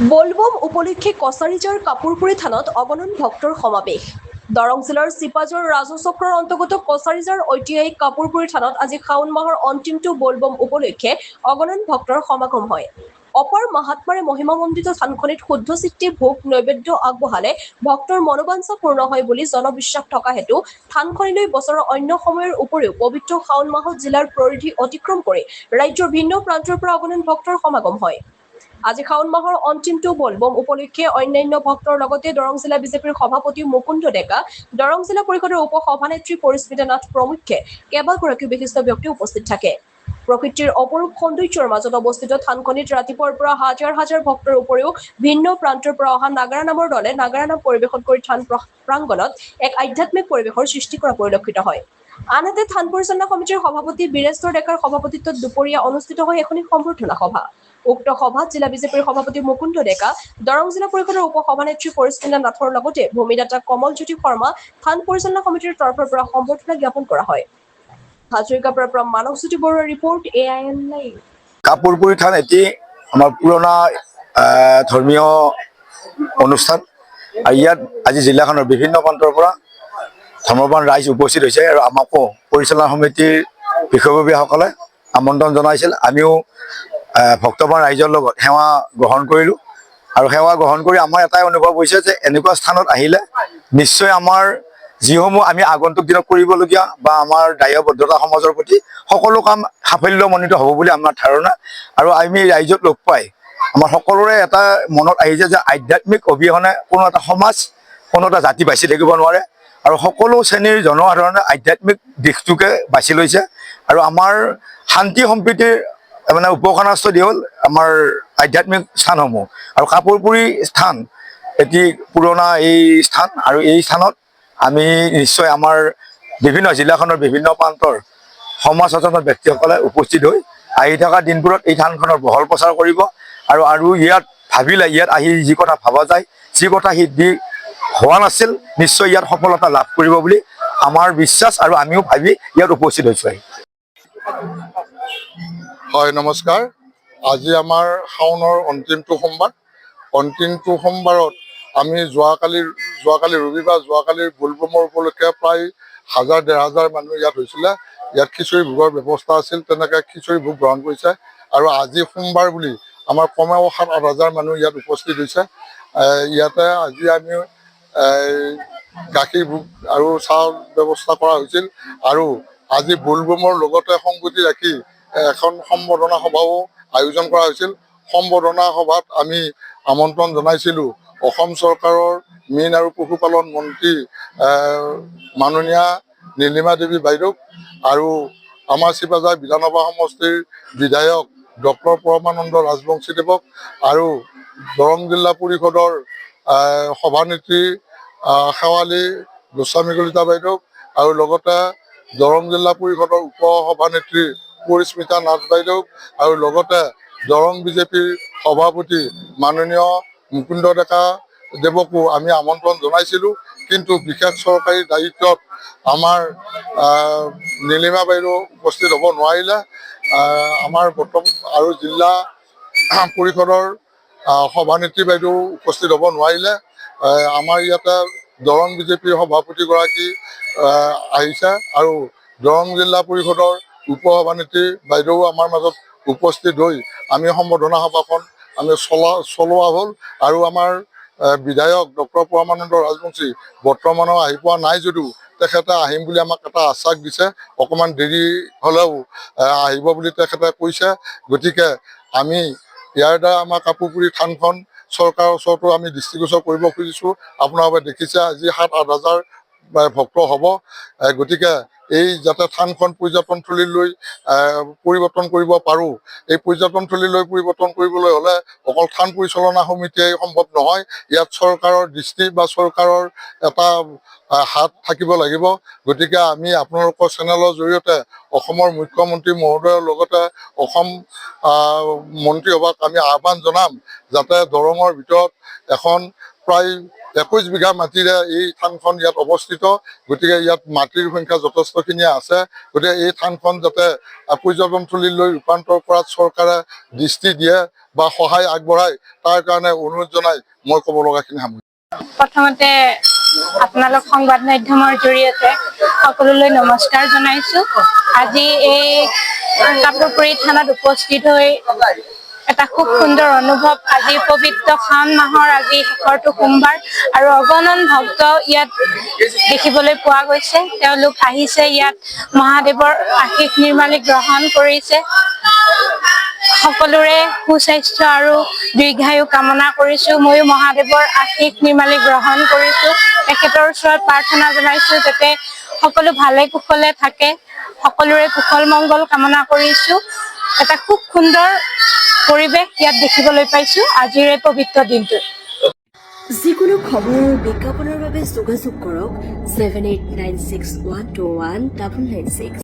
बोलबम उपलक्षे कसारीजार कापुरपुरी थानात अगणन भक्तर समावेश। दरং जिलार सिपाझर राजचक्ৰৰ অন্তৰ্গত কছাৰীজাৰ ঐতিহাসিক কাপুৰপুৰী থানত আজি শাওন মাহৰ অন্তিমটো बोलबम উপলক্ষে অগণন ভক্তৰ সমাগম হয়। অপাৰ মহাত্মাৰে মহিমামণ্ডিত থানখনিত শুদ্ধ চিত্তে ভোগ নৈবেদ্য আগবঢ়ালে ভক্তৰ মনোবাঞ্ছা পূৰ্ণ হয় বুলি জনবিশ্বাস থকা হেতু থানখনিলৈ বছৰৰ অন্য সময়ৰ উপৰিও পবিত্ৰ শাওন মাহত জিলাৰ পৰিধি অতিক্ৰম কৰি ৰাজ্যৰ ভিন্ন প্ৰান্তৰ পৰা অগণন ভক্তৰ সমাগম হয়। আজি শাওন মাহৰ অন্তিমটো बोलबम উপলক্ষে অন্যান্য ভক্তৰ লগতে দৰং জিলা বিজেপিৰ সভাপতি মুকুন্দ ডেকা, দৰং জিলা পৰিষদৰ উপ সভানেত্ৰী পৰিস্মিতা নাথ প্ৰমুখ্যে কেইবাগৰাকী বিশিষ্ট ব্যক্তি উপস্থিত থাকে। প্ৰকৃতিৰ অপৰূপ সৌন্দৰ্যৰ মাজত অৱস্থিত থানখনিত ৰাতিপুৱাৰ পৰা হাজাৰ হাজাৰ ভক্তৰ উপৰিও ভিন্ন প্ৰান্তৰ পৰা অহা নাগাৰা নামৰ দলে নাগাৰা নাম পৰিৱেশন কৰি থান প্ৰাংগণত এক আধ্যাত্মিক পৰিৱেশৰ সৃষ্টি কৰা পৰিলক্ষিত হয়। আনহাতে থান পৰিচালনা সমিতিৰ সভাপতি বীৰেশ্বৰ ডেকাৰ সভাপতিত্বত দুপৰীয়া অনুষ্ঠিত হয় এখনি সম্বৰ্ধনা সভা। উক্ত সভাত জিলা বিজেপিৰ সভাপতি মুকুন্দ ডেকা, দৰং জিলা পৰিষদৰ উপ সভানেত্ৰী পৰিস্মিতা নাথৰ লগতে ভূমিদাতা কমল জ্যোতি শৰ্মা থান পৰিচালনা সমিতিৰ তৰফৰ পৰা সম্বৰ্ধনা জ্ঞাপন কৰা হয়। হাজৰিকাৰ পৰা মানৱজ্যোতি বৰুৱাৰ ৰিপৰ্ট AIN লাইভ। কাপুৰপুৰী থান এটি আমাৰ পুৰণা ধৰ্মীয় অনুষ্ঠান আৰু ইয়াত আজি জিলাখনৰ বিভিন্ন প্ৰান্তৰ পৰা ধৰ্মপ্ৰাণ ৰাইজ উপস্থিত হৈছে আৰু আমাকো পৰিচালনা সমিতিৰ বিষয়ববীয়াসকলে আমন্ত্ৰণ জনাইছিল। আমিও ভক্তপ্ৰাণ ৰাইজৰ লগত সেৱা গ্ৰহণ কৰিলোঁ আৰু সেৱা গ্ৰহণ কৰি আমাৰ এটাই অনুভৱ হৈছে যে এনেকুৱা স্থানত আহিলে নিশ্চয় আমাৰ যিসমূহ আমি আগন্তুক দিনত কৰিবলগীয়া বা আমাৰ দায়বদ্ধতা সমাজৰ প্ৰতি সকলো কাম সাফল্যমণ্ডিত হ'ব বুলি আমাৰ ধাৰণা। আৰু আমি ৰাইজক লগ পাই আমাৰ সকলোৰে এটা মনত আহিছে যে আধ্যাত্মিক অবিহনে কোনো এটা সমাজ, কোনো এটা জাতি বাচি থাকিব নোৱাৰে আৰু সকলো শ্ৰেণীৰ জনসাধাৰণে আধ্যাত্মিক দিশটোকে বাছি লৈছে। আৰু আমাৰ শান্তি সম্প্ৰীতিৰ মানে উপাসনাস্থলী হ'ল আমাৰ আধ্যাত্মিক স্থানসমূহ আৰু কাপুৰপুৰী স্থান এটি পুৰণা এই স্থান আৰু এই স্থানত আমি নিশ্চয় আমাৰ বিভিন্ন জিলাখনৰ বিভিন্ন প্ৰান্তৰ সমাজ সচেতন ব্যক্তিসকলে উপস্থিত হৈ আহি থকা দিনবোৰত এই থানখনৰ বহল প্ৰচাৰ কৰিব আৰু ইয়াত ভাবিলে ইয়াত আহি যি কথা ভবা যায়, যি কথা সিদ্ধি হোৱা নাছিল, নিশ্চয় ইয়াত সফলতা লাভ কৰিব বুলি আমাৰ বিশ্বাস আৰু আমিও ভাবি ইয়াত উপস্থিত হৈছোঁ। হয়, নমস্কাৰ। আজি আমাৰ শাওনৰ অন্তিমটো সোমবাৰত আমি যোৱাকালি ৰবিবাৰ যোৱাকালিৰ बोलबমৰ উপলক্ষে প্ৰায় 1000-1500 মানুহ ইয়াত হৈছিলে। ইয়াত খিচিৰি ভোগৰ ব্যৱস্থা আছিল, তেনেকৈ খিচিৰি ভোগ গ্ৰহণ কৰিছে আৰু আজি সোমবাৰ বুলি আমাৰ কমেও 7-8 হাজাৰ মানুহ ইয়াত উপস্থিত হৈছে। ইয়াতে আজি আমি গাখীৰ ভোগ আৰু চাহৰ ব্যৱস্থা কৰা হৈছিল আৰু আজি बोलबমৰ লগতে সংগতি ৰাখি এখন সম্বৰ্ধনা সভাও আয়োজন কৰা হৈছিল। সম্বৰ্ধনা সভাত আমি আমন্ত্ৰণ জনাইছিলোঁ অসম চৰকাৰৰ মীন আৰু পশুপালন মন্ত্ৰী মাননীয়া নীলিমা দেৱী বাইদেউক আৰু আমাৰ চিপাঝাৰ বিধানসভা সমষ্টিৰ বিধায়ক ডক্টৰ পৰমানন্দ ৰাজবংশীদেৱক আৰু দৰং জিলা পৰিষদৰ সভানেত্ৰী শেৱালী গোস্বামী কলিতা বাইদেউক আৰু লগতে দৰং জিলা পৰিষদৰ উপ সভানেত্ৰী পৰিস্মিতা নাথ বাইদেউক আৰু লগতে দৰং বিজেপিৰ সভাপতি মাননীয় মুকুন্দ ডেকা দেৱকো আমি আমন্ত্ৰণ জনাইছিলোঁ। কিন্তু বিশেষ চৰকাৰী দায়িত্বত আমাৰ নীলিমা বাইদেউ উপস্থিত হ'ব নোৱাৰিলে। আমাৰ বৰ্তমান আৰু জিলা পৰিষদৰ সভানেত্ৰী বাইদেউ উপস্থিত হ'ব নোৱাৰিলে। আমাৰ ইয়াতে দৰং বিজেপিৰ সভাপতিগৰাকী আহিছে আৰু দৰং জিলা পৰিষদৰ উপ সভানেত্ৰী বাইদেউ আমাৰ মাজত উপস্থিত হৈ আমি সম্বৰ্ধনা সভাখন আমি চলোৱা হ'ল আৰু আমাৰ বিধায়ক ডক্টৰ পৰমানন্দ ৰাজবংশী বৰ্তমানো আহি পোৱা নাই যদিও তেখেতে আহিম বুলি আমাক এটা আশ্বাস দিছে। অকণমান দেৰি হ'লেও আহিব বুলি তেখেতে কৈছে। গতিকে আমি ইয়াৰ দ্বাৰা আমাৰ কাপুৰপুৰী থানখন চৰকাৰৰ ওচৰতো আমি দৃষ্টিগোচৰ কৰিব খুজিছোঁ। আপোনালোকে দেখিছে আজি 7-8 হাজাৰ ভক্ত হ'ব। গতিকে এই যাতে থানখন পৰ্যটনথলীলৈ পৰিৱৰ্তন কৰিব পাৰোঁ, এই পৰ্যটনথলীলৈ পৰিৱৰ্তন কৰিবলৈ হ'লে অকল থান পৰিচালনা সমিতিয়ে সম্ভৱ নহয়। ইয়াত চৰকাৰৰ দৃষ্টি বা চৰকাৰৰ এটা হাত থাকিব লাগিব। গতিকে আমি আপোনালোকৰ চেনেলৰ জৰিয়তে অসমৰ মুখ্যমন্ত্ৰী মহোদয়ৰ লগতে অসম মন্ত্ৰীসভাক আমি আহ্বান জনাম যাতে দৰঙৰ ভিতৰত এখন প্ৰায় 21 বিঘা মাটিৰে এই থানখন ইয়াত অৱস্থিত। গতিকে ইয়াত মাটিৰ সংখ্যা যথেষ্টখিনি আছে। গতিকে এই থানখন যাতে পৰ্যটনথলীলৈ ৰূপান্তৰ কৰাত চৰকাৰে দৃষ্টি দিয়ে বা সহায় আগবঢ়ায়, তাৰ কাৰণে অনুৰোধ জনাই মই ক'ব লগাখিনি সামৰিছোঁ। প্ৰথমতে আপোনালোক সংবাদ মাধ্যমৰ জৰিয়তে সকলোলৈ নমস্কাৰ জনাইছো। আজি এই কাপুৰপুৰী থানাত উপস্থিত হৈ এটা খুব সুন্দৰ অনুভৱ। আজি পবিত্ৰ শাওণ মাহৰ আজি শেষৰটো সোমবাৰ আৰু অগণন ভক্ত ইয়াত দেখিবলৈ পোৱা গৈছে। তেওঁলোক আহিছে ইয়াত মহাদেৱৰ আশীষ নিৰ্মালি গ্ৰহণ কৰিছে। সকলোৰে সুস্বাস্থ্য আৰু দীৰ্ঘায়ু কামনা কৰিছো। ময়ো মহাদেৱৰ আশীষ নিৰ্মালি গ্ৰহণ কৰিছো। তেখেতৰ ওচৰত প্ৰাৰ্থনা জনাইছো যাতে সকলো ভালে কুশলে থাকে। সকলোৰে কুশল মংগল কামনা কৰিছো। এটা খুব সুন্দৰ পৰিৱেশ ইয়াত দেখিবলৈ পাইছো আজিৰ এই পবিত্ৰ দিনটোত। যিকোনো খবৰৰ বিজ্ঞাপনৰ বাবে যোগাযোগ কৰক 7896121996।